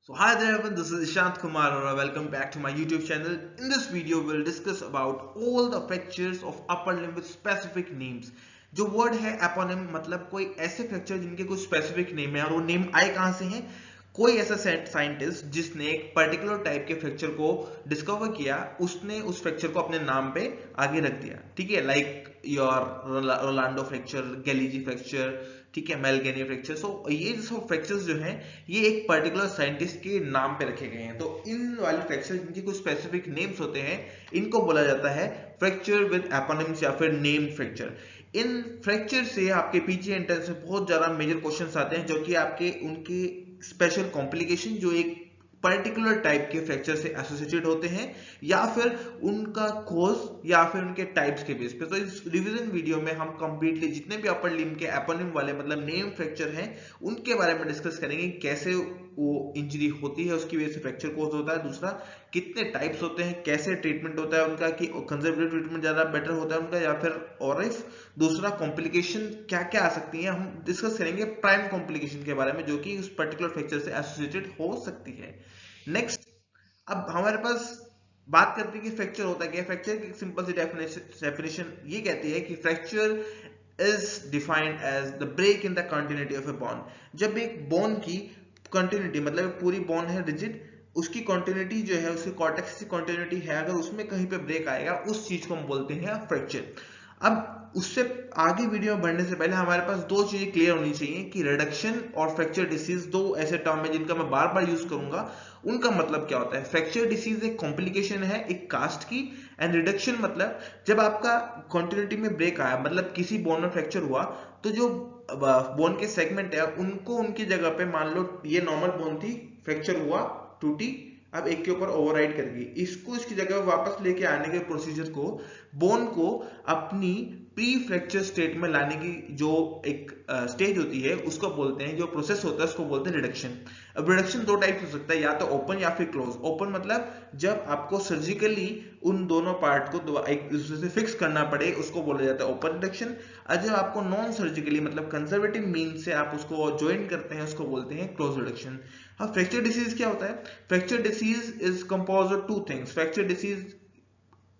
So hi there everyone, this is Ishant Kumar Arora. Welcome back to my YouTube channel. In this video, we'll discuss about all the fractures of upper limb with specific names. जो word है eponym मतलब कोई ऐसे fracture जिनके कोई specific name है और वो नेम आए कहाँ से हैं। कोई ऐसा साइंटिस्ट जिसने एक पर्टिकुलर टाइप के फ्रैक्चर को डिस्कवर किया उसने उस फ्रैक्चर को अपने नाम पे आगे रख दिया। ठीक है, like your Rolando fracture, Galeazzi fracture, ठीक है, मेलगेनी फ्रैक्चर। सो ये सब फ्रैक्चर्स जो हैं ये एक पर्टिकुलर साइंटिस्ट के नाम पे रखे गए हैं। तो इन वाले फ्रैक्चर जिनके कुछ स्पेसिफिक नेम्स होते हैं इनको बोला जाता है फ्रैक्चर विद एपोनिम्स या फिर नेम फ्रैक्चर। इन फ्रैक्चर से आपके पीजी एंट्रेंस में बहुत ज्यादा मेजर क्वेश्चंस आते हैं जो कि आपके उनके स्पेशल कॉम्प्लिकेशन जो एक पर्टिकुलर टाइप के फ्रैक्चर से एसोसिएटेड होते हैं या फिर उनका कोज या फिर उनके टाइप्स के बेस पे। तो इस रिवीजन वीडियो में हम कंप्लीटली जितने भी अपर लिम्ब के एपोनिम वाले मतलब नेम फ्रैक्चर हैं उनके बारे में डिस्कस करेंगे, कैसे वो इंजरी होती है उसकी वजह से फ्रैक्चर कोज होता है, दूसरा कितने टाइप्स होते हैं, कैसे ट्रीटमेंट होता है उनका, कि कंजर्वेटिव ट्रीटमेंट ज्यादा बेटर होता है उनका या फिर और दूसरा कॉम्प्लिकेशन क्या क्या आ सकती है। हम डिस्कस करेंगे प्राइम कॉम्प्लिकेशन के बारे में जो कि उस पर्टिकुलर फ्रैक्चर से एसोसिएटेड हो सकती है। नेक्स्ट, अब हमारे पास बात करते हैं कि फ्रैक्चर होता क्या है। फ्रैक्चर की सिंपल सी डेफिनेशन ये कहती है कि fracture is defined as the break in the continuity of a bone. जब एक बोन की कंटिन्यूटी मतलब पूरी बोन है रिजिड, उसकी कंटिन्यूटी जो है उसकी कॉर्टेक्स की कंटिन्यूटी है, अगर उसमें कहीं पे ब्रेक आएगा उस चीज को हम बोलते हैं फ्रैक्चर। अब उससे आगे वीडियो में बढ़ने से पहले हमारे पास दो चीजें क्लियर होनी चाहिए कि रिडक्शन और फ्रैक्चर डिसीज दो ऐसे टर्म है जिनका मैं बार बार यूज करूंगा। उनका मतलब क्या होता है? फ्रैक्चर डिसीज एक कॉम्प्लिकेशन है एक कास्ट की, एंड रिडक्शन मतलब जब आपका कंटिन्यूटी में ब्रेक आया मतलब किसी बोन में फ्रैक्चर हुआ तो जो बोन के सेगमेंट है उनको उनकी जगह पे, मान लो ये नॉर्मल बोन थी, फ्रैक्चर हुआ, टूटी, अब एक के ऊपर ओवरराइड कर गई, इसको इसकी जगह वापस लेके आने के प्रोसीजर को, बोन को अपनी प्री फ्रैक्चर स्टेट में लाने की जो एक स्टेज होती है उसको बोलते हैं, जो प्रोसेस होता है उसको बोलते हैं रिडक्शन। अब रिडक्शन दो टाइप हो सकता है, या तो ओपन या फिर क्लोज। ओपन मतलब जब आपको सर्जिकली उन दोनों पार्ट को एक दूसरे से फिक्स करना पड़े उसको बोला जाता है ओपन रिडक्शन। और जब आपको नॉन सर्जिकली मतलब कंजर्वेटिव मीन से आप उसको ज्वाइन करते हैं उसको बोलते हैं क्लोज रिडक्शन। हाँ, फ्रैक्चर डिसीज क्या होता है? Fracture disease is compose of two things. Fracture disease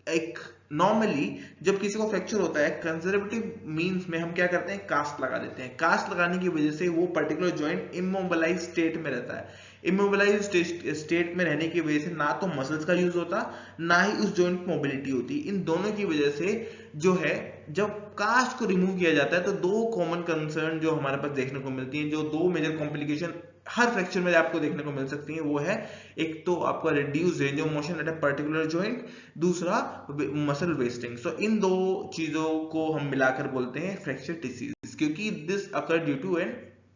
एक नॉर्मली जब किसी को फ्रैक्चर होता है कंजर्वेटिव मींस में हम क्या करते हैं, कास्ट लगा देते हैं। कास्ट लगाने की वजह से वो पर्टिकुलर जॉइंट इमोबिलाइज स्टेट में रहता है। इमोबिलाइज स्टेट में रहने की वजह से ना तो मसल्स का यूज होता ना ही उस जॉइंट मोबिलिटी होती। इन दोनों की वजह से जो है जब कास्ट को रिमूव किया जाता है तो दो कॉमन कंसर्न जो हमारे पास देखने को मिलती हैं, जो दो मेजर कॉम्प्लिकेशन हर फ्रैक्चर में आपको देखने को मिल सकती है, वो है एक तो आपका reduce range of motion at a particular joint, दूसरा मसल वेस्टिंग। सो इन दो चीजों को हम मिलाकर बोलते हैं फ्रैक्चर डिसीज, क्योंकि this occur due to an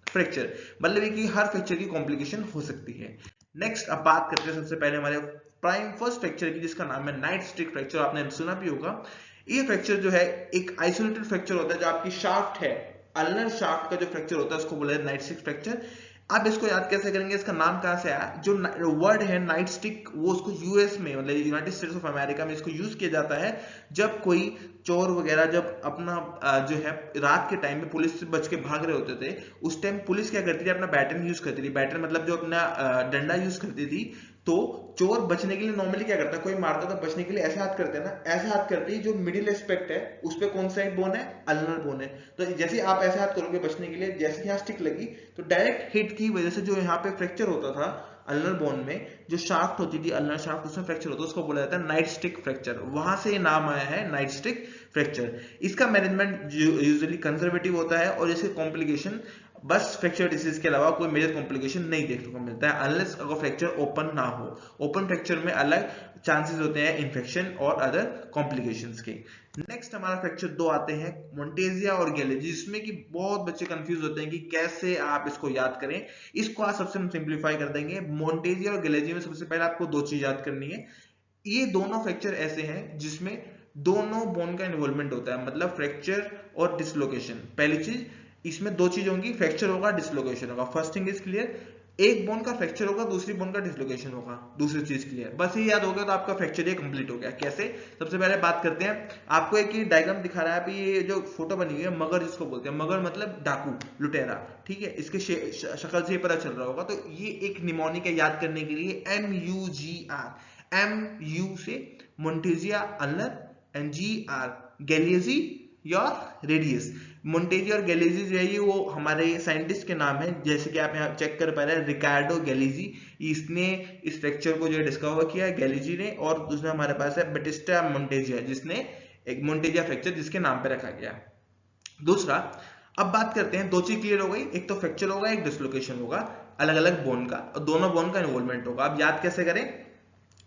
fracture, मतलब कि हर फ्रैक्चर की कॉम्प्लिकेशन हो सकती है। नेक्स्ट, अब बात करते हैं सबसे पहले हमारे प्राइम फर्स्ट फ्रैक्चर की जिसका नाम है नाइट स्टिक फ्रैक्चर। आपने सुना भी होगा। ये फ्रैक्चर जो है एक आइसोलेटेड फ्रैक्चर होता है, जो आपकी शाफ्ट है, अल्नर शाफ्ट का जो फ्रैक्चर होता है उसको बोला है नाइट स्टिक फ्रैक्चर। आप इसको याद कैसे करेंगे, इसका नाम कहां से आया? जो वर्ड है नाइट स्टिक वो उसको यूएस में मतलब यूनाइटेड स्टेट्स ऑफ अमेरिका में इसको यूज किया जाता है जब कोई चोर वगैरह जब अपना जो है रात के टाइम में पुलिस से बच के भाग रहे होते थे, उस टाइम पुलिस क्या करती थी, अपना बैटन यूज करती थी। बैटन मतलब जो अपना डंडा यूज करती थी। तो चोर बचने के लिए नॉर्मली क्या करता है, कोई मारता तो बचने के लिए ऐसे हाथ करते हैं ना, ऐसे हाथ करते ही जो मिडिल एस्पेक्ट है उस पे कौन सा बोन है, अल्नर बोन है। तो जैसे आप ऐसे हाथ करोगे बचने के लिए, जैसे यहाँ स्टिक लगी तो डायरेक्ट हिट की वजह से जो यहाँ पे फ्रैक्चर होता था अल्नर बोन में, जो शाफ्ट होती थी अल्नर शाफ्ट उसमें फ्रैक्चर होता है, उसको बोला जाता है नाइट स्टिक फ्रैक्चर। वहां से ये नाम आया है नाइट स्टिक फ्रैक्चर। इसका मैनेजमेंट यूजुअली कंजर्वेटिव होता है और इसके कॉम्प्लिकेशन बस फ्रैक्चर डिसीज के अलावा कोई मेजर कॉम्प्लिकेशन नहीं देखने को मिलता है अनलेस अगर फ्रैक्चर ओपन ना हो। ओपन फ्रैक्चर में अलग चांसेस होते हैं इन्फेक्शन और अदर कॉम्प्लिकेशंस के। नेक्स्ट हमारा फ्रैक्चर दो आते हैं, मोंटेजिया और गैलेजी, जिसमें कि बहुत बच्चे कंफ्यूज होते हैं कि कैसे आप इसको याद करें। इसको आज सबसे हम सिंप्लीफाई कर देंगे। मोंटेजिया और गैलेजी में सबसे पहले आपको दो चीज याद करनी है। ये दोनों फ्रैक्चर ऐसे हैं जिसमें दोनों बोन का इन्वॉल्वमेंट होता है, मतलब फ्रैक्चर और डिसलोकेशन। पहली चीज, इसमें दो चीज होंगी, फ्रैक्चर होगा डिसलोकेशन होगा। फर्स्ट थिंग इज क्लियर, एक बोन का फ्रैक्चर होगा, दूसरी बोन का डिसलोकेशन होगा। दूसरी चीज क्लियर, बस ये याद हो गया तो आपका फ्रैक्चर ये कंप्लीट हो गया। कैसे? सबसे पहले बात करते हैं, आपको एक ये डायग्राम दिखा रहा है। अभी ये जो फोटो बनी हुई है, मगर जिसको बोलते हैं, मगर मतलब डाकू, लुटेरा, ठीक है, इसके शक्ल से पता चल रहा होगा। तो ये एक निमोनिक है, याद करने के लिए, MUGR। MU से मोंटेजिया अल्नर, एंड GR गैलियजी या रेडियस। मोंटेजी और गैलिजी जो है ये वो हमारे साइंटिस्ट के नाम है, जैसे कि आप यहाँ चेक कर पा रहे हैं, रिकार्डो गैलिजी, इसने इस फ्रैक्चर को जो है डिस्कवर किया है, गैलिजी ने। और दूसरा हमारे पास है बैटिस्टा मोंटेजिया, जिसने एक मोंटेजिया फ्रैक्चर जिसके नाम पे रखा गया। दूसरा, अब बात करते हैं, दो चीज क्लियर हो गई, एक तो फ्रैक्चर होगा, एक डिसलोकेशन होगा अलग अलग बोन का, और दोनों बोन का इन्वॉल्वमेंट होगा। अब याद कैसे करें?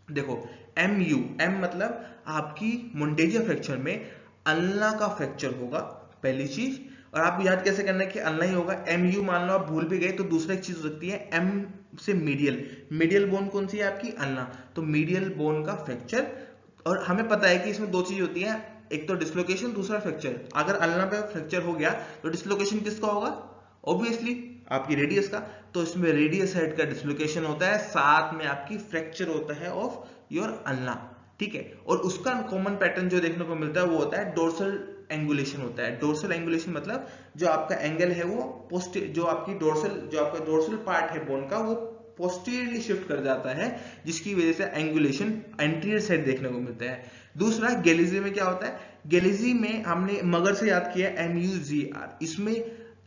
देखो, M मतलब आपकी मोंटेजिया फ्रैक्चर में अल्ना का फ्रैक्चर होगा, पहली चीज। और आप याद कैसे करना है कि अल्ना ही होगा। MU मान लो आप भूल भी गए तो दूसरा एक चीज हो सकती है, M से मीडियल बोन कौन सी है आपकी? अल्ना। तो मीडियल बोन का फ्रैक्चर, और हमें पता है कि इसमें दो चीज होती है, एक तो डिसलोकेशन, दूसरा फ्रैक्चर। अगर अल्ना पे फ्रैक्चर हो गया तो डिसलोकेशन किसका होगा? ऑब्वियसली आपकी रेडियस का। तो इसमें रेडियस हेड का डिसलोकेशन होता है, साथ में आपकी फ्रैक्चर होता है ऑफ योर अल्ना, ठीक है। और उसका कॉमन पैटर्न जो देखने को मिलता है वो होता है डोर्सल एंगुलेशन होता है। डोर्सल एंगुलेशन मतलब जो आपका एंगल है वो जो आपकी आपका डोर्सल पार्ट है बोन का, वो पोस्टीरियरली शिफ्ट कर जाता है, जिसकी वजह से एंगुलेशन एंटीरियर साइड देखने को मिलता है। दूसरा, गैलिजी में क्या होता है? गैलिजी में हमने मगर से याद किया MUGR, इसमें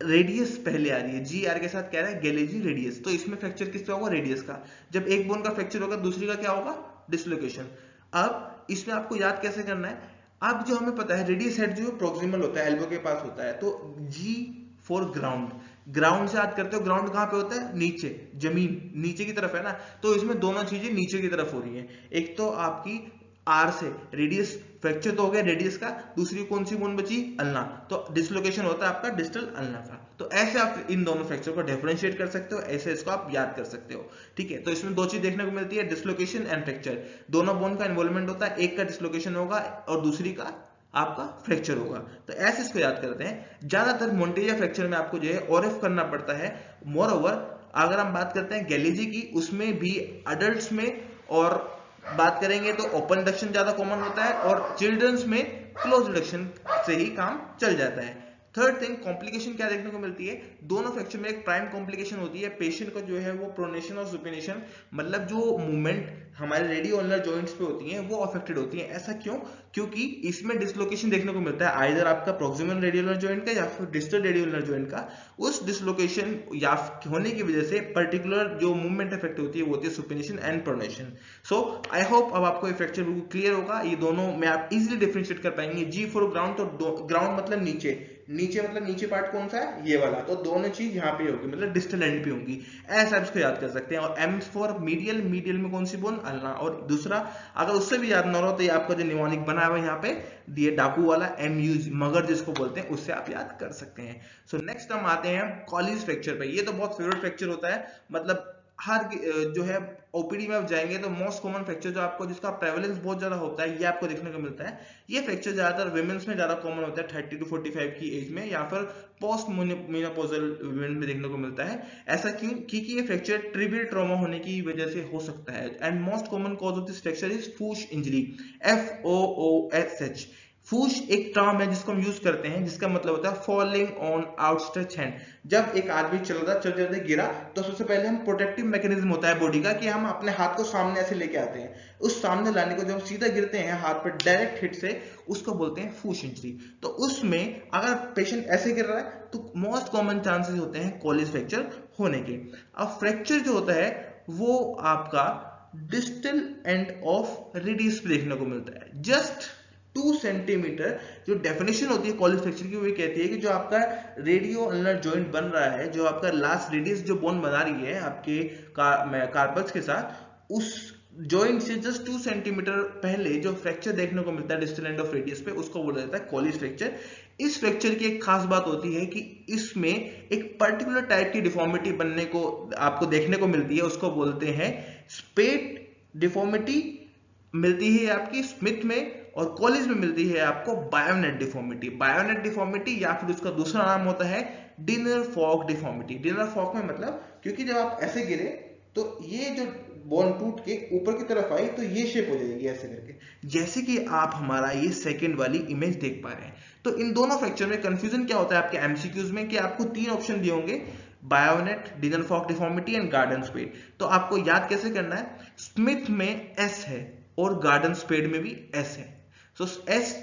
रेडियस पहले आ रही है, GR के साथ क्या है? गैलिजी रेडियस। तो इसमें फ्रैक्चर किसका होगा? रेडियस का। जब एक बोन का फ्रैक्चर होगा, दूसरी का क्या होगा? डिसलोकेशन। अब इसमें आपको याद कैसे करना है? अब जो हमें पता है, रेडियस हेड जो प्रोक्सिमल होता है, एल्बो के पास होता है, तो G फॉर ग्राउंड। ग्राउंड से याद करते हो, ग्राउंड कहां पे होता है? नीचे, जमीन नीचे की तरफ है ना। तो इसमें दोनों चीजें नीचे की तरफ हो रही है। एक तो आपकी R से रेडियस फ्रैक्चर तो हो गया रेडियस का, दूसरी कौन सी बोन बची? अल्ना। तो डिसलोकेशन होता है आपका डिस्टल अल्ना का। तो ऐसे आप इन दोनों फ्रैक्चर को डिफरेंशिएट कर सकते हो, ऐसे इसको आप याद कर सकते हो, ठीक है। तो इसमें दो चीज देखने को मिलती है, डिसलोकेशन एंड फ्रैक्चर। दोनों बोन का इन्वॉल्वमेंट होता है, एक का डिसलोकेशन होगा और दूसरी का आपका फ्रैक्चर होगा। तो ऐसे इसको याद करते हैं। ज्यादातर मोंटेजिया फ्रैक्चर में आपको जो है ORF करना पड़ता है। मोर ओवर, अगर हम बात करते हैं गैलिजी की, उसमें भी अडल्ट में और बात करेंगे तो ओपन रिडक्शन ज्यादा कॉमन होता है, और चिल्ड्रंस में क्लोज रिडक्शन से ही काम चल जाता है। थर्ड थिंग, कॉम्प्लिकेशन क्या देखने को मिलती है? दोनों फ्रैक्चर में एक प्राइम कॉम्प्लिकेशन होती है, पेशेंट को जो है वो प्रोनेशन और सुपिनेशन, मतलब जो मूवमेंट हमारे रेडियो अल्नर जॉइंट्स पे होती हैं वो अफेक्टेड होती हैं। ऐसा क्यों? क्योंकि इसमें डिसलोकेशन देखने को मिलता है, आइदर आपका प्रोक्सिमल रेडियो अल्नर जॉइंट का या फिर डिस्टल रेडियो अल्नर जॉइंट का। उस डिसलोकेशन या होने की वजह से पर्टिकुलर जो मूवमेंट अफेक्ट होती है वो होती है supination and pronation. So I hope अब आपको ये फ्रैक्चर बिल्कुल क्लियर होगा। ये दोनों में आप इजीली डिफरेंशिएट कर पाएंगे। G फॉर ग्राउंड, तो ग्राउंड मतलब नीचे, नीचे मतलब नीचे पार्ट कौन सा है? ये वाला। तो दोनों चीज यहाँ पे होगी, मतलब डिस्टल एंड पे होंगी, ऐसा आप इसको याद कर सकते हैं। और M फॉर मीडियल, मीडियल में कौन सी बोन? अल्ना। और दूसरा, अगर उससे भी याद ना हो तो ये आपका जो निमोनिक बना हुआ है यहाँ पे दिए डाकू वाला, MU मगर जिसको बोलते हैं, उससे आप याद कर सकते हैं। सो नेक्स्ट हम आते हैं कॉलिज फ्रैक्चर पे। ये तो बहुत फेवरेट फ्रैक्चर होता है, मतलब हर जो है ओपीडी में आप जाएंगे तो मोस्ट कॉमन फ्रैक्चर जो आपको, जिसका प्रेवलेंस बहुत ज्यादा होता है, ये आपको देखने को मिलता है। ये फ्रैक्चर ज्यादातर विमेंस में ज्यादा कॉमन होता है, 30 to 45 की एज में, या फिर पोस्ट मेनोपॉजल वुमेन में देखने को मिलता है। ऐसा क्यों? क्योंकि ये फ्रैक्चर ट्रिवियल ट्रॉमा होने की वजह से हो सकता है। And most common cause of this fracture is FOOSH injury, FOOSH। FOOSH एक टर्म है जिसको हम यूज करते हैं, जिसका मतलब होता है फॉलिंग ऑन आउटस्ट्रेच हैंड। जब एक आदमी चलते गिरा तो सबसे पहले हम प्रोटेक्टिव मैकेनिज्म होता है बॉडी का कि हम अपने हाथ को सामने ऐसे लेके आते हैं। उस सामने लाने को जब सीधा गिरते हैं हाथ पर डायरेक्ट हिट से, उसको बोलते हैं फूश इंजरी। तो उसमें अगर पेशेंट ऐसे गिर रहा है तो मोस्ट कॉमन चांसेस होते हैं कॉलिज फ्रैक्चर होने के। अब फ्रैक्चर जो होता है वो आपका डिस्टल एंड ऑफ रेडियस पे देखने को मिलता है, जस्ट 2 सेंटीमीटर। जो डेफिनेशन होती है कॉलिज फ्रैक्चर की वो कहती है कि जो आपका रेडियो अल्नर जॉइंट बन रहा है, जो आपका लास्ट रेडियस जो बोन बना रही है आपके कार्पल्स के साथ, उस जॉइंट से जस्ट 2 सेंटीमीटर पहले जो फ्रैक्चर देखने को मिलता है डिस्टल एंड ऑफ रेडियस पे, उसको बोला जाता है कॉलिज फ्रैक्चर। इस फ्रैक्चर की एक खास बात होती है कि इसमें एक पर्टिकुलर टाइप की डिफॉर्मिटी बनने को आपको देखने को मिलती है, उसको बोलते हैं स्पेट डिफॉर्मिटी। मिलती है आपकी स्मिथ में और कॉलेज में मिलती है आपको बायोनेट डिफॉर्मिटी। बायोनेट डिफॉर्मिटी या फिर उसका दूसरा नाम होता है dinner fork deformity. Dinner fork में मतलब क्योंकि जब आप ऐसे गिरे तो ये जो बोन टूट के ऊपर की तरफ आई तो ये शेप हो जाएगी ऐसे करके, जैसे कि आप हमारा ये सेकंड वाली इमेज देख पा रहे हैं। तो इन दोनों फ्रैक्चर में कंफ्यूजन क्या होता है आपके एमसीक्यूज में कि आपको 3 ऑप्शन दिए होंगे, bayonet, dinner fork deformity and garden spade. तो आपको याद कैसे करना है, स्मिथ में एस है और गार्डन स्पेड में भी एस है, सो एस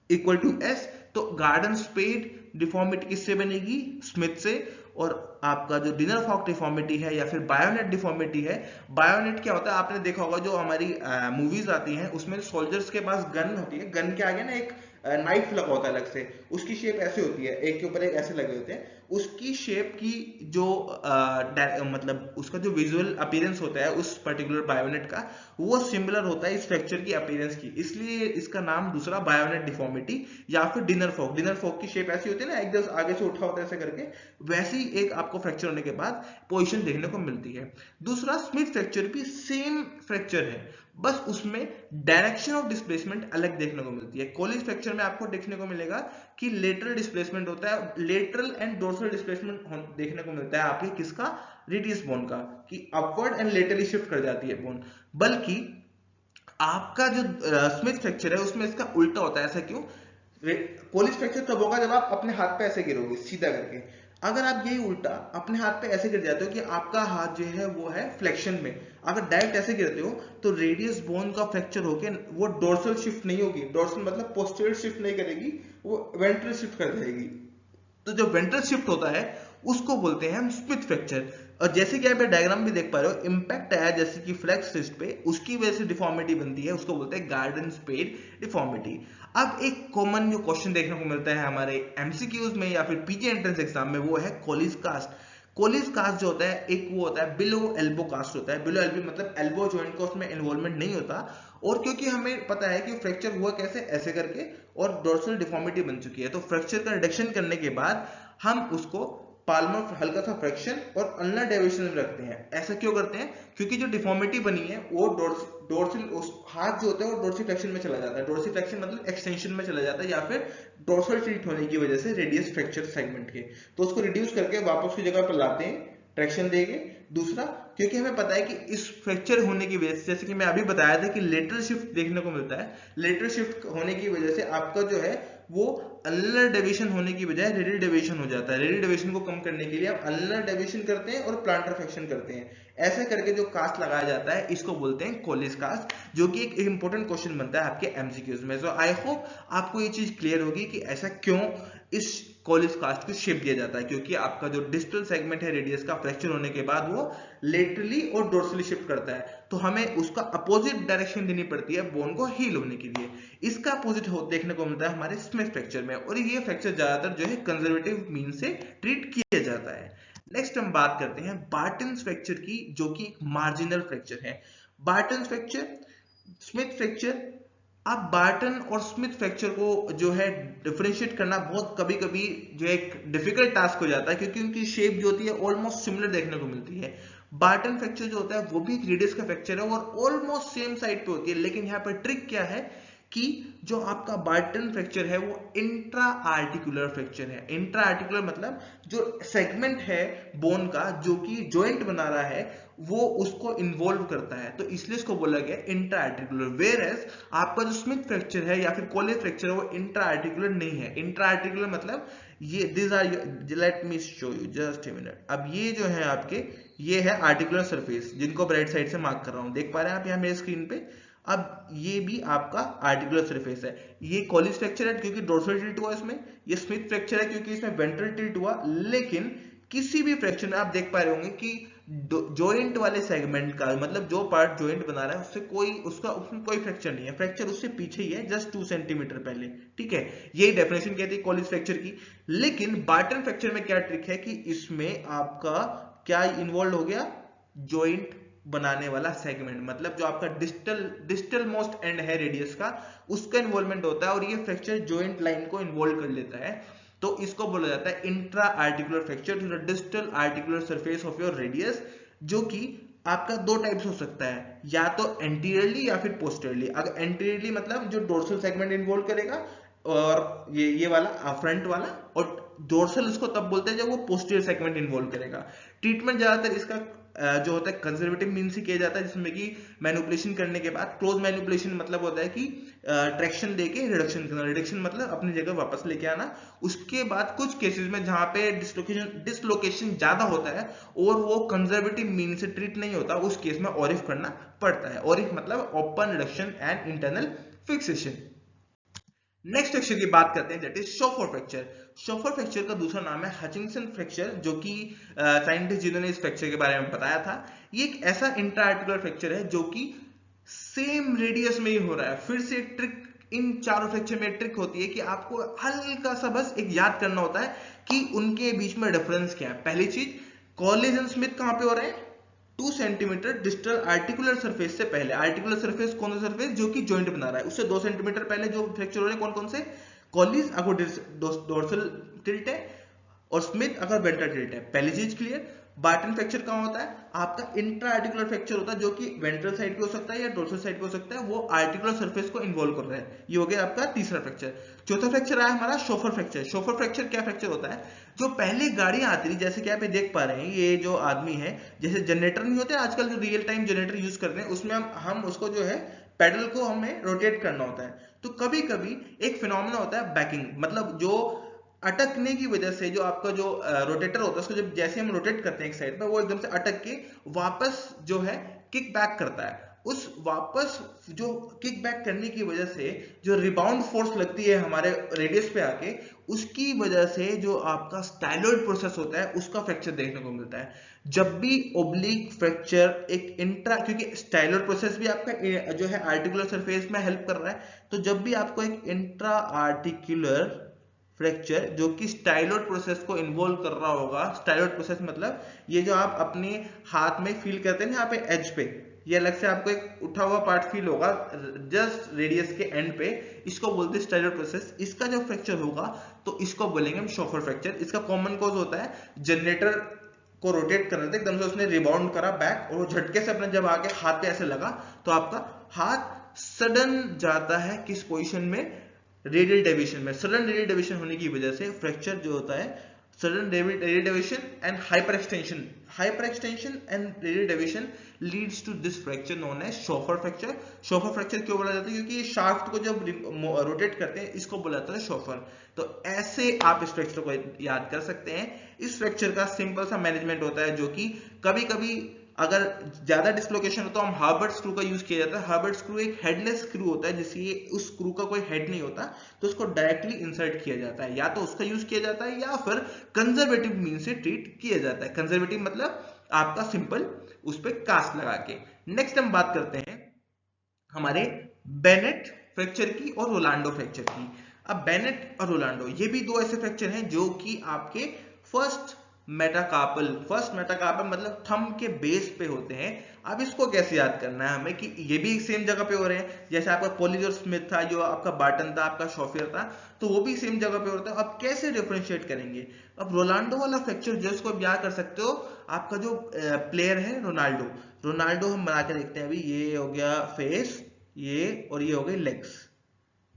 इक्वल टू एस। तो गार्डन स्पेड डिफॉर्मिटी किससे बनेगी, स्मिथ से। और आपका जो डिनर फॉक डिफॉर्मिटी है या फिर बायोनेट डिफॉर्मिटी है, बायोनेट क्या होता है आपने देखा होगा जो हमारी मूवीज आती हैं उसमें सोल्जर्स के पास गन होती है, गन के आगे ना एक नाइफ लगा होता है अलग से, उसकी शेप ऐसे होती है, एक के ऊपर एक ऐसे लगे होते हैं, उसकी शेप की जो मतलब उसका जो विजुअल अपीयरेंस होता है उस पर्टिकुलर बायोनेट का, वो सिमिलर होता है इस फ्रैक्चर की अपीयरेंस की, इसलिए इसका नाम दूसरा बायोनेट डिफॉर्मिटी या फिर डिनर फॉक। डिनर फॉक की शेप ऐसी होती है ना, एकदम आगे से उठा होता है ऐसे करके, वैसी एक आपको फ्रैक्चर होने के बाद पोजीशन देखने को मिलती है। दूसरा स्मिथ फ्रैक्चर भी सेम फ्रैक्चर है, बस उसमें डायरेक्शन ऑफ डिस्प्लेसमेंट अलग देखने को मिलती है। कॉलेज फ्रैक्चर में आपको देखने को मिलेगा कि लेटरल डिस्प्लेसमेंट होता है, लेटरल एंड डोर्सल डिस्प्लेसमेंट देखने को मिलता है आपके किसका, रेडियस बोन का, कि अपवर्ड एंड लेटरली शिफ्ट कर जाती है बोन। बल्कि आपका जो स्मिथ फ्रैक्चर है उसमें इसका उल्टा होता है। ऐसा क्यों, कॉलेज फ्रैक्चर तब होगा जब आप अपने हाथ पे ऐसे गिरोगे सीधा करके, अगर आप यही उल्टा अपने हाथ पे ऐसे गिर जाते हो कि आपका हाथ जो है वो है फ्लेक्शन में, अगर डायरेक्ट ऐसे गिरते हो तो रेडियस बोन का फ्रैक्चर होके वो डोर्सल शिफ्ट नहीं होगी, डोर्सल मतलब पोस्टीरियर शिफ्ट नहीं करेगी, वो वेंट्रल शिफ्ट कर जाएगी। तो जो वेंट्रल शिफ्ट होता है उसको बोलते हैं हम स्मिथ फ्रैक्चर। और जैसे कि आप डायग्राम भी देख पा रहे हो, इंपैक्ट आया जैसे कि फ्लेक्स रिस्ट पे, उसकी वजह से डिफॉर्मिटी बनती है, उसको बोलते हैं गार्डन स्पेड डिफॉर्मिटी। अब एक कॉमन जो क्वेश्चन देखने को मिलता है हमारे एमसीक्यूज में या फिर पीजी एंट्रेंस एग्जाम में, वो है कॉलेज कास्ट। कॉलेज कास्ट जो होता है एक वो होता है बिलो एल्बो कास्ट होता है। बिलो एल्बो मतलब एल्बो जॉइंट का उसमें इन्वॉल्वमेंट नहीं होता, और क्योंकि हमें पता है कि फ्रैक्चर हुआ कैसे, ऐसे करके, और डोर्सल डिफॉर्मिटी बन चुकी है, तो फ्रैक्चर का रिडक्शन करने के बाद हम उसको पाल्मर हल्का सा फ्रैक्शन और अल्नर डेविएशन में रखते हैं। ऐसा क्यों करते हैं, क्योंकि जो डिफॉर्मिटी बनी है वो डोर्सल हाथ जो होता है वो डोर्सी फ्लेक्शन में चला जाता है, डोर्सी फ्लेक्शन मतलब एक्सटेंशन में चला जाता है, या फिर डोर्सल टिल्ट होने की वजह से रेडियस फ्रैक्चर सेगमेंट के, तो उसको रिड्यूस करके वापस की जगह पर लाते हैं, ट्रैक्शन देंगे। दूसरा, क्योंकि हमें पता है कि इस फ्रैक्चर होने की वजह से, जैसे कि मैं अभी बताया था कि लेटरल शिफ्ट देखने को मिलता है, लेटरल शिफ्ट होने की वजह से आपका जो है वो अल्नर डेविएशन होने की बजाय रेडियल डेविएशन हो जाता है। रेडियल डेविएशन को कम करने के लिए आप अल्नर डेविएशन करते हैं और प्लांटर फ्लेक्शन करते हैं। ऐसे करके जो कास्ट लगाया जाता है इसको बोलते हैं कॉलेज कास्ट, जो कि एक इंपॉर्टेंट क्वेश्चन बनता है आपके एमसीक्यूज में। सो आई होप आपको ये चीज क्लियर होगी कि ऐसा क्यों इस कॉलेज कास्ट को शेप दिया जाता है, क्योंकि आपका जो डिस्टल सेगमेंट है रेडियस का, फ्रैक्चर होने के बाद वो लेटरली और डोर्सली शिफ्ट करता है, तो हमें उसका अपोजिट डायरेक्शन देनी पड़ती है बोन को हील होने के लिए। इसका अपोजिट देखने को मिलता है हमारे स्मिथ फ्रैक्चर में, और ये फ्रैक्चर ज्यादातर जो है कंजर्वेटिव मीन से ट्रीट किया जाता है। नेक्स्ट हम बात करते हैं बार्टन्स फ्रैक्चर की, जो कि एक मार्जिनल फ्रैक्चर है। बार्टन्स फ्रैक्चर, स्मिथ फ्रैक्चर, आप बार्टन और स्मिथ फ्रैक्चर को जो है डिफरेंशिएट करना बहुत कभी कभी जो एक डिफिकल्ट टास्क हो जाता है, क्योंकि उनकी शेप जो होती है ऑलमोस्ट सिमिलर देखने को मिलती है। बार्टन फ्रैक्चर जो होता है वो भी एक रेडियस का फ्रैक्चर है और ऑलमोस्ट सेम साइड पे होती है, लेकिन यहाँ पर ट्रिक क्या है कि जो आपका बार्टन फ्रैक्चर है वो इंट्रा आर्टिकुलर फ्रैक्चर है। इंट्रा आर्टिकुलर मतलब जो सेगमेंट है बोन का जो कि जॉइंट बना रहा है वो उसको इन्वॉल्व करता है, तो इसलिए इसको बोला गया इंट्रा आर्टिकुलर। वेयर एज आपका जो स्मिथ फ्रैक्चर है या फिर कॉलेज फ्रैक्चर है वो इंट्रा आर्टिकुलर नहीं है। इंट्रा आर्टिकुलर मतलब ये this are, let me show you just a minute. अब ये जो है आपके, ये है आर्टिकुलर सरफेस जिनको राइट साइड से मार्क कर रहा हूं, देख पा रहे हैं आप यहाँ मेरे स्क्रीन पे। अब ये भी आपका आर्टिकुलर सरफेस है। ये कॉलेज फ्रैक्चर है क्योंकि डोर्सल टिल्ट हुआ इसमें, ये स्मिथ फ्रैक्चर है क्योंकि इसमें वेंट्रल टिल्ट हुआ। लेकिन किसी भी फ्रैक्चर में आप देख पा रहे होंगे कि जॉइंट वाले सेगमेंट का मतलब जो पार्ट जॉइंट बना रहा है उससे उसमें कोई फ्रैक्चर नहीं है, फ्रैक्चर उससे पीछे ही है, जस्ट 2 सेंटीमीटर पहले। ठीक है, यही डेफिनेशन कहती है कॉलेज फ्रैक्चर की। लेकिन बार्टन फ्रैक्चर में क्या ट्रिक है कि इसमें आपका क्या इन्वॉल्व हो गया, जॉइंट बनाने वाला सेगमेंट, मतलब जो आपका डिस्टल मोस्ट एंड है रेडियस का, उसका इन्वॉल्वमेंट होता है और ये फ्रैक्चर जॉइंट लाइन को इन्वॉल्व कर लेता है। तो इसको बोला जाता है intra articular fracture to the distal articular surface of your radius, जो कि आपका दो टाइप्स हो सकता है, या तो एंटीरियरली या फिर पोस्टीरियरली। अगर एंटीरियरली मतलब जो डोर्सल सेगमेंट इन्वॉल्व करेगा, और ये वाला फ्रंट वाला, और डोर्सल उसको तब बोलते हैं जब वो पोस्टीरियर सेगमेंट इन्वॉल्व करेगा। ट्रीटमेंट ज्यादातर इसका जो होता है कंजर्वेटिव मीन से किया जाता है, जिसमें कि मैनिपुलेशन करने के बाद, क्लोज मैनिपुलेशन मतलब होता है कि ट्रैक्शन देके रिडक्शन करना, रिडक्शन मतलब अपनी जगह वापस लेके आना। उसके बाद कुछ केसेस में जहां पे डिसलोकेशन ज्यादा होता है और वो कंजर्वेटिव मीन से ट्रीट नहीं होता, उस केस में ऑरिफ करना पड़ता है। ऑरिफ मतलब open reduction and internal fixation. Next fracture की बात करते हैं, that is chauffeur fracture. Chauffeur fracture का दूसरा नाम है हचिंसन फ्रैक्चर, जो कि साइंटिस्ट जिन्होंने इस फ्रैक्चर के बारे में बताया था। ये एक ऐसा इंट्रा आर्टिकुलर फ्रैक्चर है जो कि सेम रेडियस में ही हो रहा है। फिर से ट्रिक इन चारों फ्रैक्चर में ट्रिक होती है कि आपको हल्का सा बस एक याद करना होता है कि उनके बीच में डिफरेंस क्या है। पहली चीज, कॉलेज एंड स्मिथ कहां पे हो रहे हैं? 2 सेंटीमीटर डिस्टल आर्टिकुलर सरफेस से पहले। आर्टिकुलर सरफेस कौन सा सरफेस? जो कि जॉइंट बना रहा है, उससे 2 सेंटीमीटर पहले जो फ्रैक्चर हो रहे हैं कौन कौन से? कॉलिज अगर डोर्सल टिल्ट है, और स्मिथ अगर वेंट्रल टिल्ट है। पहली चीज क्लियर। बार्टन फ्रैक्चर कहां होता है? आपका इंट्रा आर्टिकुलर फ्रैक्चर होता है, जो कि वेंट्रल साइड पे हो सकता है या डोर्सल साइड पे हो सकता है, वो आर्टिकुलर सरफेस को इन्वॉल्व कर रहा है। ये हो गया आपका तीसरा फ्रैक्चर। चौथा फ्रैक्चर आया हमारा शॉफर फ्रैक्चर। शॉफर फ्रैक्चर क्या फ्रैक्चर होता है? जो पहले गाड़ियां आती थी, जैसे कि आप देख पा रहे हैं, ये जो आदमी है, जैसे जनरेटर नहीं होते आजकल जो रियल टाइम जनरेटर यूज करते हैं, उसमें हम उसको जो है पेडल को हमें रोटेट करना होता है। तो कभी कभी एक फिनोमेना होता है बैकिंग, मतलब जो अटकने की वजह से जो आपका जो रोटेटर होता है, उसको जब जैसे हम रोटेट करते हैं एक साइड पे, वो एकदम से अटक के वापस जो है किक बैक करता है। उस वापस जो किक बैक करने की वजह से जो रिबाउंड फोर्स लगती है हमारे रेडियस पे आके, उसकी वजह से जो आपका स्टाइलॉइड प्रोसेस होता है, उसका फ्रैक्चर देखने को मिलता है। जब भी ओब्लिक फ्रैक्चर एक इंट्रा, क्योंकि स्टाइलॉइड प्रोसेस भी आपका जो है आर्टिकुलर सरफेस में हेल्प कर रहा है, तो जब भी आपको एक इंट्रा आर्टिकुलर फ्रैक्चर जो कि स्टाइलॉइड प्रोसेस को इन्वॉल्व कर रहा होगा, स्टाइलॉइड प्रोसेस मतलब ये जो आप अपने हाथ में फील करते हैं यहाँ पे एज पे, ये अलग से आपको एक उठा हुआ पार्ट फील होगा जस्ट रेडियस के एंड पे, इसको बोलते हैं स्टाइलॉइड प्रोसेस। इसका जो फ्रैक्चर होगा तो इसको बोलेंगे हम शॉफर फ्रैक्चर। इसका कॉमन कॉज होता है जनरेटर को रोटेट करने थे, एकदम से उसने रिबाउंड करा बैक, और वो झटके से अपने जब आके हाथ पे ऐसे लगा, तो आपका हाथ सडन जाता है किस पोजिशन में? रेडियल डेविएशन में। सडन रेडियल डेविएशन होने की वजह से फ्रैक्चर जो होता है, sudden radial deviation and hyper extension and radial deviation leads to this fracture known as chauffeur fracture. Chauffeur fracture क्यों बोला जाता है? क्योंकि ये शाफ्ट को जब रोटेट करते हैं, इसको बोला जाता है शॉफर। तो ऐसे आप इस फ्रैक्चर को याद कर सकते हैं। इस फ्रैक्चर का सिंपल सा मैनेजमेंट होता है, जो कि कभी कभी अगर ज्यादा डिसलोकेशन हो तो हम हार्बर्ट स्क्रू का यूज किया जाता है। हार्बर्ट स्क्रू एक हेडलेस स्क्रू होता है, जिससे उस स्क्रू का कोई हेड नहीं होता, तो उसको डायरेक्टली इंसर्ट किया जाता है। या तो उसका यूज किया जाता है या फिर कंजर्वेटिव मीन से ट्रीट किया जाता है। कंजर्वेटिव मतलब आपका सिंपल उस पर कास्ट लगा के। नेक्स्ट हम बात करते हैं हमारे बेनेट फ्रैक्चर की और रोलांडो फ्रैक्चर की। अब बेनेट और रोलांडो ये भी दो ऐसे फ्रैक्चर हैं जो कि आपके फर्स्ट मेटाकार्पल मतलब थंब के बेस पे होते हैं। अब इसको कैसे याद करना है हमें कि ये भी सेम जगह पे हो रहे हैं, जैसे आपका कॉलिज और स्मिथ था, जो आपका बार्टन था, आपका शॉफियर था, तो वो भी सेम जगह पे होता है। अब कैसे डिफरेंशिएट करेंगे? अब रोलांडो वाला फ्रैक्चर जो इसको याद कर सकते हो, आपका जो प्लेयर है रोनाल्डो हम बना के देखते हैं। अभी ये हो गया फेस, ये और ये हो गए लेग्स,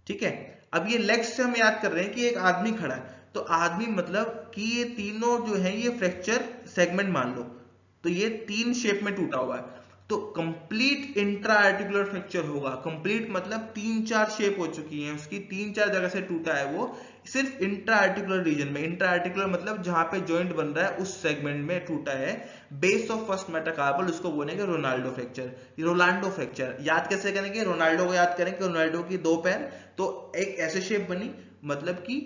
ठीक है। अब ये लेग्स से हम याद कर रहे हैं कि एक आदमी खड़ा है, तो आदमी मतलब कि ये तीनों जो है ये फ्रैक्चर सेगमेंट मान लो, तो ये 3 शेप में टूटा हुआ है, तो कंप्लीट इंट्रा आर्टिकुलर फ्रैक्चर होगा। कंप्लीट मतलब 3-4 शेप हो चुकी हैं उसकी, 3-4 जगह से टूटा है वो, सिर्फ इंट्रा आर्टिकुलर रीजन में। इंट्रा आर्टिकुलर मतलब जहां पे जॉइंट बन रहा है उस सेगमेंट में टूटा है। बेस ऑफ फर्स्ट मेटाकार्पल, उसको बोलेंगे रोनाल्डो फ्रैक्चर। रोलांडो फ्रैक्चर याद कैसे करेंगे? रोनाल्डो को याद करेंगे, रोनाल्डो की 2 पैर, तो एक ऐसे शेप बनी, मतलब कि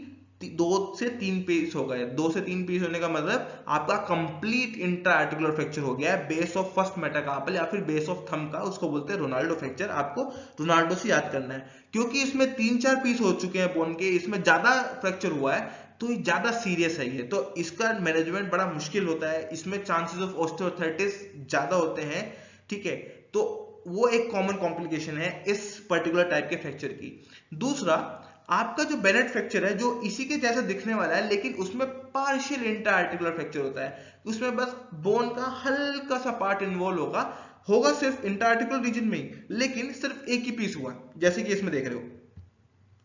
2 से 3 पीस हो गए। 2 से 3 पीस होने का मतलब आपका कंप्लीट इंट्रा आर्टिकुलर फ्रैक्चर हो गया है बेस ऑफ फर्स्ट मेटाकार्पल या फिर बेस ऑफ थंब का, उसको बोलते हैं रोनाल्डो फ्रैक्चर। आपको रोनाल्डो से याद करना है, क्योंकि इसमें 3-4 पीस हो चुके हैं बोन के, इसमें ज्यादा फ्रैक्चर हुआ है, तो ये ज्यादा सीरियस है ये, तो इसका मैनेजमेंट बड़ा मुश्किल होता है, इसमें चांसेस ऑफ ऑस्टियोआर्थराइटिस ज्यादा होते हैं, ठीक है। तो वो एक कॉमन कॉम्प्लिकेशन है इस पर्टिकुलर टाइप के फ्रैक्चर की। दूसरा, आपका जो बेनेट फ्रैक्चर है जो इसी के जैसा दिखने वाला है, लेकिन उसमें पार्शियल इंटर आर्टिकुलर फ्रैक्चर होता है। उसमें बस बोन का हल्का सा पार्ट इन्वॉल्व होगा सिर्फ इंटर आर्टिकुलर रीजन में ही, लेकिन सिर्फ एक ही पीस हुआ, जैसे कि इसमें देख रहे हो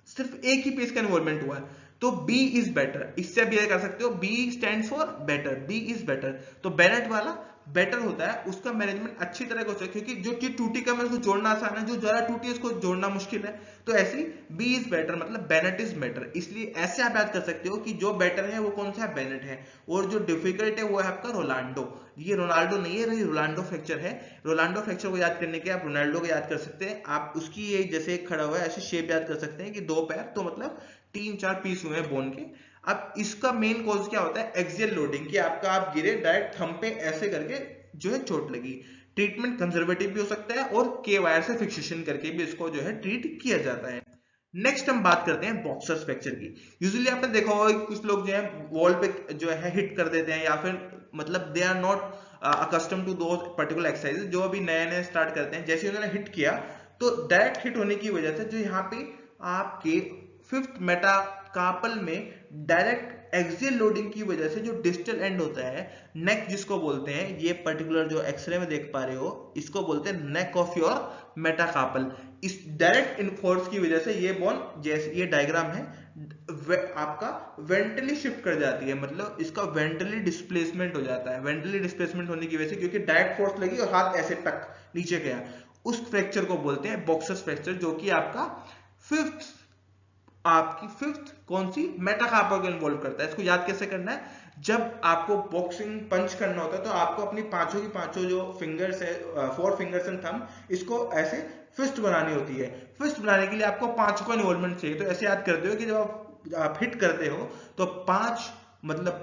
सिर्फ एक ही पीस का इन्वॉल्वमेंट हुआ है। तो बी इज बेटर, इससे भी कर सकते हो, B stands for better, B is better. तो बेनेट वाला बेटर होता है, उसका मैनेजमेंट अच्छी तरह से, क्योंकि जो चीज टूटी का उसको जोड़ना आसान है, जो जरा टूटी है उसको जोड़ना मुश्किल है। तो ऐसी बी इज बेटर मतलब बेनेट इज बेटर, इसलिए ऐसे आप याद कर सकते हो कि जो बेटर है वो कौन सा है, बेनेट है, और जो डिफिकल्ट है वो है आपका रोनाल्डो। ये रोनाल्डो नहीं है, ये रोनाल्डो फ्रैक्चर है। रोनाल्डो फ्रैक्चर को याद करने के आप रोनाल्डो को याद कर सकते हैं। आप उसकी ये जैसे खड़ा हुआ है ऐसे शेप याद कर सकते हैं कि 2 पैर, तो मतलब 3-4 पीस हुए हैं बोन के। अब इसका मेन कॉज क्या होता है, एक्सियल लोडिंग, कि आपका आप गिरे डायरेक्ट थंब पे ऐसे करके जो है चोट लगी। ट्रीटमेंट कंजर्वेटिव भी हो सकता है और के वायर से फिक्सेशन करके भी इसको जो है ट्रीट किया जाता है। नेक्स्ट हम बात करते हैं बॉक्सर्स फ्रैक्चर की। यूजुअली आपने देखा होगा कि कुछ लोग जो है वॉल पे जो है हिट कर देते हैं, या फिर मतलब they are not accustomed to do particular exercises, जो अभी नए नए स्टार्ट करते हैं। जैसे उन्होंने हिट किया तो डायरेक्ट हिट होने की वजह से जो यहाँ पे आपके 5th मेटाकार्पल में डायरेक्ट एक्सियल लोडिंग की वजह से जो डिस्टल एंड होता है, नेक जिसको बोलते हैं, ये पर्टिकुलर जो एक्सरे में देख पा रहे हो इसको बोलते हैं नेक ऑफ योर मेटाकार्पल। इस डायरेक्ट इनफोर्स की वजह से ये बोन, जैसे ये डायग्राम है, आपका वेंट्रली शिफ्ट कर जाती है, मतलब इसका वेंट्रली डिस्प्लेसमेंट हो जाता है। वेंट्रली डिस्प्लेसमेंट होने की वजह से, क्योंकि डायरेक्ट फोर्स लगी और हाथ ऐसे टक नीचे गया, उस फ्रैक्चर को बोलते हैं बॉक्सर्स फ्रैक्चर, जो कि आपका फिफ्थ कौन सी मेटाकार्पल को इन्वॉल्व करता है। इसको याद कैसे करना है, जब आपको बॉक्सिंग पंच करना होता है तो आपको अपनी पांचों की पांचों जो फिंगर्स है, 4 फिंगर्स एंड थंब, इसको ऐसे फिस्ट बनानी होती है। फिस्ट बनाने के लिए आपको 5 का इन्वॉल्वमेंट चाहिए। तो ऐसे याद करते हो कि जब आप हिट करते हो तो 5 मतलब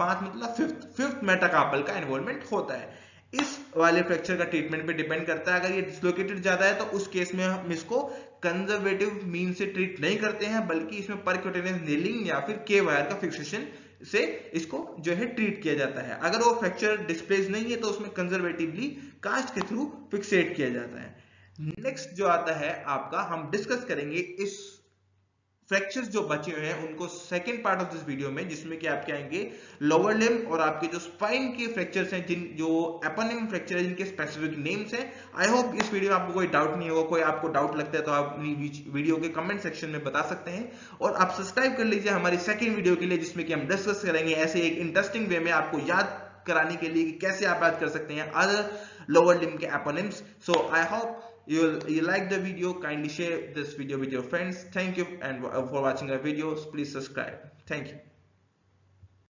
फिफ्थ मेटाकार्पल का इन्वॉल्वमेंट होता है। इस वाले फ्रैक्चर का ट्रीटमेंट पे डिपेंड करता है। अगर ये डिसलोकेटेड ज्यादा है तो उस केस में हम इसको कंजर्वेटिव मीन से ट्रीट नहीं करते हैं, बल्कि इसमें परक्यूटेनियस नेलिंग या फिर के वायर का फिक्सेशन से इसको जो है ट्रीट किया जाता है। अगर वो फ्रैक्चर डिस्प्लेस नहीं है तो उसमें कंजर्वेटिवली कास्ट के थ्रू फिक्सेट किया जाता है। नेक्स्ट जो आता है आपका, हम डिस्कस करेंगे इस फ्रैक्चर्स जो बचे हुए हैं उनको second part of this video में, जिसमें कि आपके आएंगे लोअर लिम्ब और आपके जो स्पाइन के फ्रैक्चर्स हैं, जिन जो एपोनिम फ्रैक्चर है, जिनके स्पेसिफिक नेम्स हैं। आई होप इस वीडियो में आपको कोई डाउट नहीं होगा। कोई आपको डाउट लगता है तो आप अपनी वीडियो के कमेंट सेक्शन में बता सकते हैं, और आप सब्सक्राइब कर लीजिए हमारी सेकेंड वीडियो के लिए, जिसमें कि हम डिस्कस करेंगे ऐसे एक इंटरेस्टिंग वे में आपको याद कराने के लिए कि कैसे आप याद कर सकते हैं अदर लोअर लिम्ब के eponyms. So I hope you like the video. Kindly share this video with your friends. Thank you and for watching our videos. Please subscribe. Thank you.